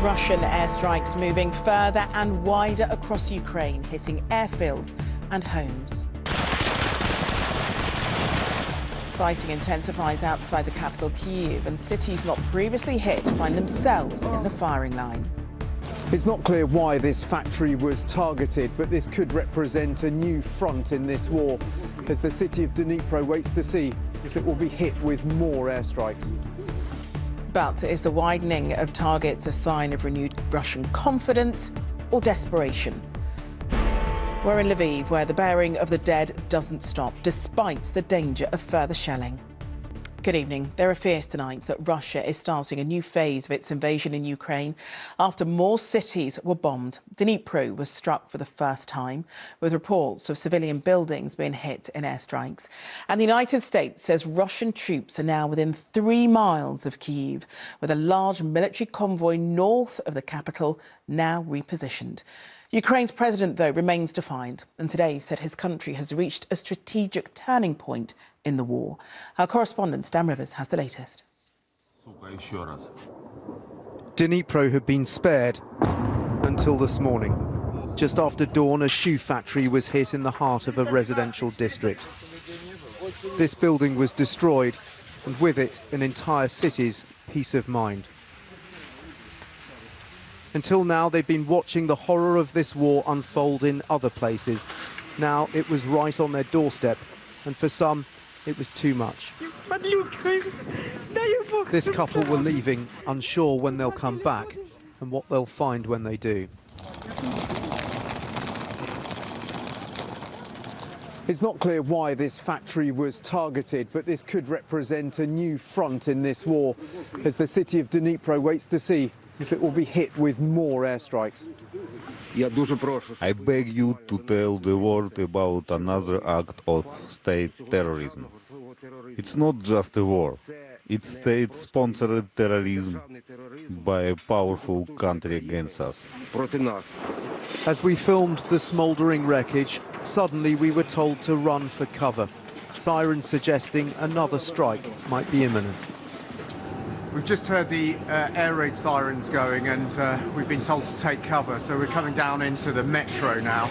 Russian airstrikes moving further and wider across Ukraine, hitting airfields and homes. Fighting intensifies outside the capital, Kyiv, and cities not previously hit find themselves in the firing line. It's not clear why this factory was targeted, but this could represent a new front in this war, as the city of Dnipro waits to see if it will be hit with more airstrikes. But is the widening of targets a sign of renewed Russian confidence or desperation? We're in Lviv, where the burying of the dead doesn't stop, despite the danger of further shelling. Good evening. There are fears tonight that Russia is starting a new phase of its invasion in Ukraine after more cities were bombed. Dnipro was struck for the first time, with reports of civilian buildings being hit in airstrikes. And the United States says Russian troops are now within 3 miles of Kyiv, with a large military convoy north of the capital now repositioned. Ukraine's president, though, remains defiant, and today said his country has reached a strategic turning point in the war. Our correspondent, Dan Rivers, has the latest. Dnipro had been spared until this morning. Just after dawn, a shoe factory was hit in the heart of a residential district. This building was destroyed, and with it, an entire city's peace of mind. Until now, they've been watching the horror of this war unfold in other places. Now it was right on their doorstep, and for some, it was too much. This couple were leaving, unsure when they'll come back and what they'll find when they do. It's not clear why this factory was targeted, but this could represent a new front in this war, as the city of Dnipro waits to see if it will be hit with more airstrikes. I beg you to tell the world about another act of state terrorism. It's not just a war. It's state-sponsored terrorism by a powerful country against us. As we filmed the smouldering wreckage, suddenly we were told to run for cover, sirens suggesting another strike might be imminent. We've just heard the air raid sirens going, and we've been told to take cover, so we're coming down into the metro now.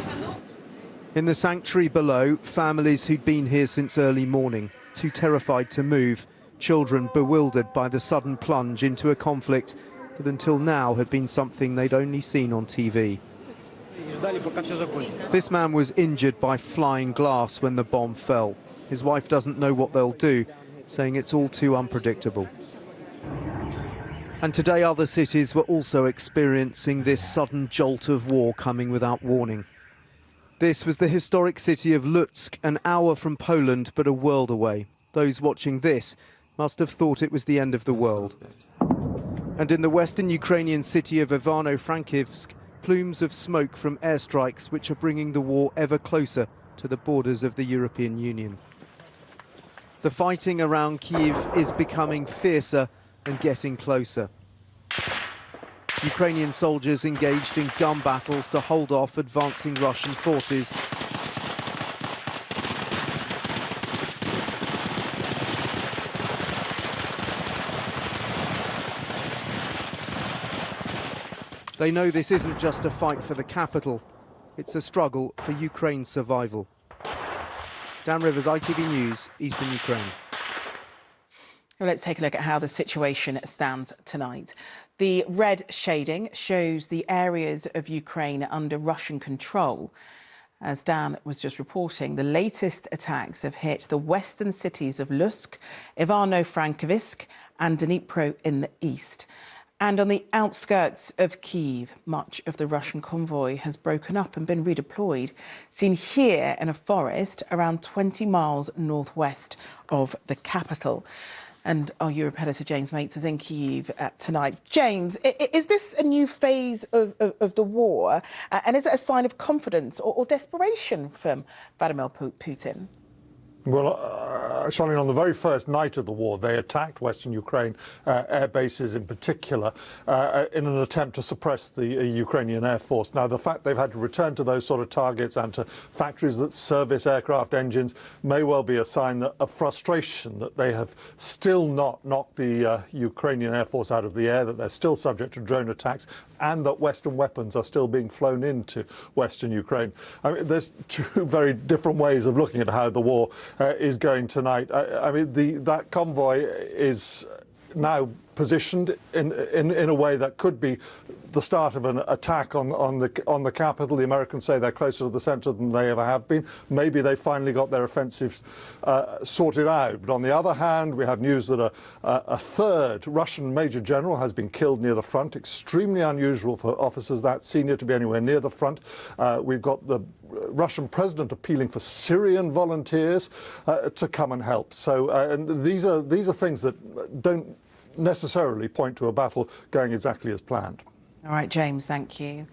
In the sanctuary below, families who'd been here since early morning, too terrified to move, children bewildered by the sudden plunge into a conflict that until now had been something they'd only seen on TV. This man was injured by flying glass when the bomb fell. His wife doesn't know what they'll do, saying it's all too unpredictable. And today other cities were also experiencing this sudden jolt of war coming without warning. This was the historic city of Lutsk, an hour from Poland, but a world away. Those watching this must have thought it was the end of the world. And in the western Ukrainian city of Ivano-Frankivsk, plumes of smoke from airstrikes which are bringing the war ever closer to the borders of the European Union. The fighting around Kyiv is becoming fiercer and getting closer. Ukrainian soldiers engaged in gun battles to hold off advancing Russian forces. They know this isn't just a fight for the capital, it's a struggle for Ukraine's survival. Dan Rivers, ITV News, Eastern Ukraine. Well, let's take a look at how the situation stands tonight. The red shading shows the areas of Ukraine under Russian control. As Dan was just reporting, the latest attacks have hit the western cities of Lutsk, Ivano-Frankivsk and Dnipro in the east. And on the outskirts of Kyiv, much of the Russian convoy has broken up and been redeployed, seen here in a forest around 20 miles northwest of the capital. And our Europe editor, James Mates, is in Kyiv tonight. James, is this a new phase of the war? And is it a sign of confidence or desperation from Vladimir Putin? Well, Charlene, on the very first night of the war, they attacked Western Ukraine air bases in particular in an attempt to suppress the Ukrainian Air Force. Now, the fact they've had to return to those sort of targets and to factories that service aircraft engines may well be a sign of frustration that they have still not knocked the Ukrainian Air Force out of the air, that they're still subject to drone attacks, and that Western weapons are still being flown into Western Ukraine. I mean, there's two very different ways of looking at how the war is going tonight. I mean, that convoy is now positioned in a way that could be the start of an attack on the capital. The Americans say they're closer to the centre than they ever have been. Maybe they finally got their offensives sorted out. But on the other hand, we have news that a third Russian major general has been killed near the front. Extremely unusual for officers that senior to be anywhere near the front. We've got the Russian president appealing for Syrian volunteers to come and help. So and these are things that don't necessarily point to a battle going exactly as planned. All right, James, thank you.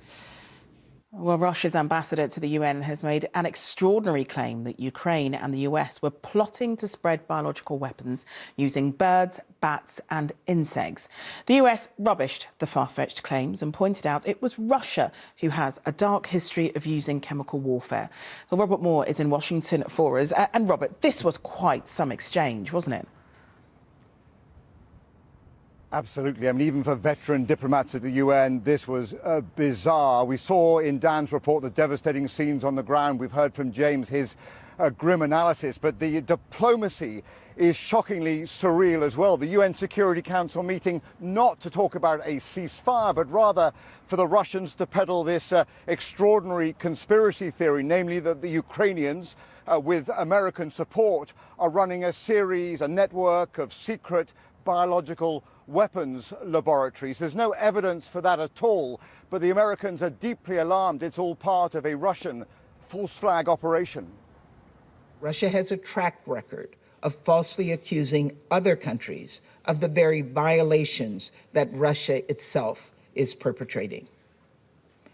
Well, Russia's ambassador to the UN has made an extraordinary claim that Ukraine and the US were plotting to spread biological weapons using birds, bats and insects. The US rubbished the far-fetched claims and pointed out it was Russia who has a dark history of using chemical warfare. Well, Robert Moore is in Washington for us. And Robert, this was quite some exchange, wasn't it? Absolutely. I mean, even for veteran diplomats at the UN, this was bizarre. We saw in Dan's report the devastating scenes on the ground. We've heard from James his grim analysis, but the diplomacy is shockingly surreal as well. The UN Security Council meeting not to talk about a ceasefire, but rather for the Russians to peddle this extraordinary conspiracy theory, namely that the Ukrainians, with American support, are running a network of secret biological weapons laboratories. There's no evidence for that at all, but the Americans are deeply alarmed. It's all part of a Russian false flag operation. Russia has a track record of falsely accusing other countries of the very violations that Russia itself is perpetrating.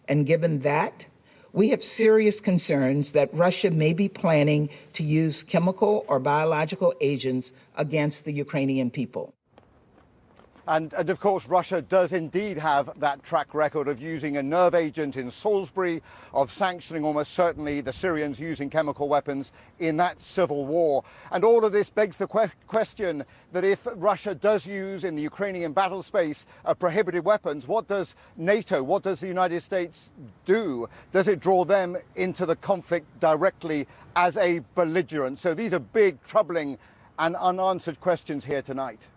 And given that, we have serious concerns that Russia may be planning to use chemical or biological agents against the Ukrainian people. And of course, Russia does indeed have that track record of using a nerve agent in Salisbury, of sanctioning almost certainly the Syrians using chemical weapons in that civil war. And all of this begs the question that if Russia does use in the Ukrainian battle space prohibited weapons, what does NATO, what does the United States do? Does it draw them into the conflict directly as a belligerent? So these are big, troubling and unanswered questions here tonight.